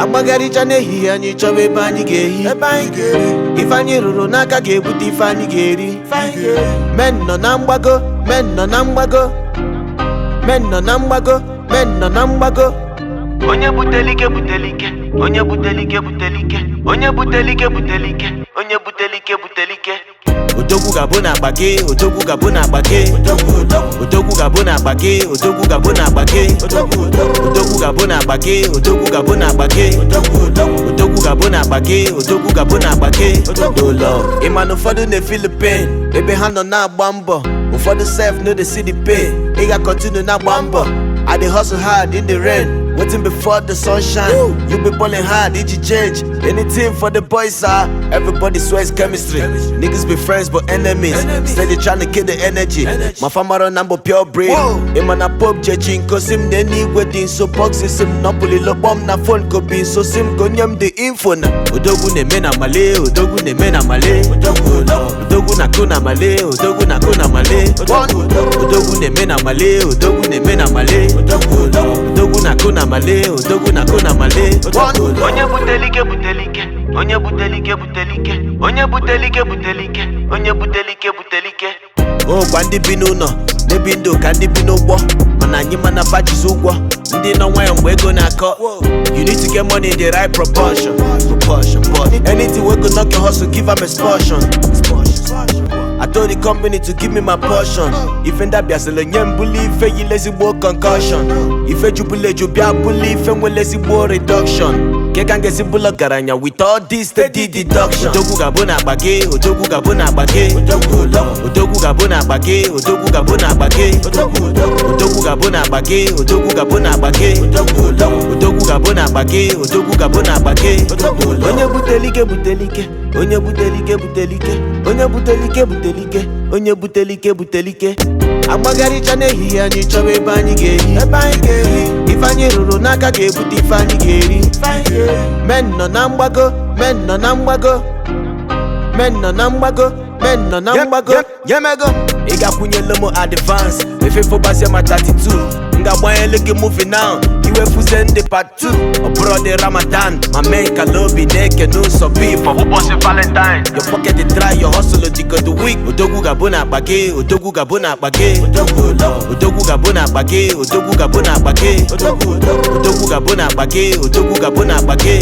Agbagaricha n'ehihie anyị chọba ebe anyị ga-ehi ife anyị rụrụ n'aka ga-ebute ife anyị ga-eri. Men nọ na mgbago, men nọ na mgbago, men nọ na mgbago, men nọ na mgbago. Onye butelike butelike, onye butelike butelike, onye butelike butelike, onye butelike butelike. Odogwu ga-abụ na-akpa gị, odogwu ga-abụ na-akpa gị, odogwu ga-abụ na-akpa gị, odogwu ga-abụ na-akpa gị, odogwu ga-abụ na-akpa gị, odogwu ga-abụ na-akpa gị, odogwu ga-abụ na-akpa gị, odogwu ga-abụ na-akpa gị. Ị ma na ụfọdụ na-efeel pain ebe ha nọ na-agba mbọ, ụfọdụ sef no dey see the pain. Ị ga-continue na-agba mbọ. I dey hustle hard in the rain, waiting before the sunshine. You be balling hard, did you change? Anything for the boys, everybody swears chemistry. Niggas be friends but enemies. Steady trying to kill the energy. My family run number pure breed. Him and a pop judging, cause him the need wedding. So boxes him napoli lo bomb na phone copy. So sim gonyam the info na. Odogu ne mena male, odogu ne mena male. Odogu na kuna male, odogu na kuna male. Odogu ne mena male, odogu ne mena male. Odogu na kuna male, odogu na kuna male. Onye butelike butelike, onye butelike butelike, onye butelike butelike, onye butelike butelike. Oh, kwa ndị bi n'ụlọ n'ebi ndụ ka ndị bi n'ụgbọ, mana anyị mana purchase ụgwọ ndị nọ nwayọ mgbe ego na-akọ. You need to get money in the right proportion. Anything we go knock your hustle, give am expulsion. I told the company to give me my portion. If in that biasele nyem bully, ife yi lazy boy concussion. Ife jubile jubia bully, ife we lazy boy reduction. Kekan gesi bulo garanya with all this steady deduction. Odogu gabo na bage, odogu gabo na bage, odogu gabo na bage, odogu gabo na bage, odogu gabo na bage, odogu gabo na bage, odogu gabo na bage, odogu gabo na bage. Onye butelike butelike, onye butelike butelike, onye butelike butelike, onye butelike butelike. Agbagaricha n'ehihie anyị chọba ebe anyị ga-ehi ife anyị rụrụ n'aka ga-ebute ife anyị ga-eri. Men nọ na mgbago, men nọ na mgbago, men nọ na mgbago, men nọ na mgbago. Yemego ị ga-akwụnyelu m advance efe fobasi ma 32 m ga-agbanyelu gị movie now iwefuze ndị part 2 ọ bụrụ dị Ramadan ma mee ka lobi na-eke n'ụsọ beef ọ ụbọchị Valentine. Your pocket dey dry, your hustle dịka the week. Odogwu ga-abụ na-akpa gị, odogwu ga-abụ na-akpa gị, odogwu ga-abụ na-akpa gị, odogwu ga-abụ na-akpa gị, odogwu ga-abụ na-akpa gị, odogwu ga-abụ na-akpa gị,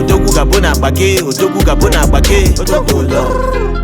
odogwu ga-abụ na-akpa gị, odogwu ga-abụ na-akpa gị.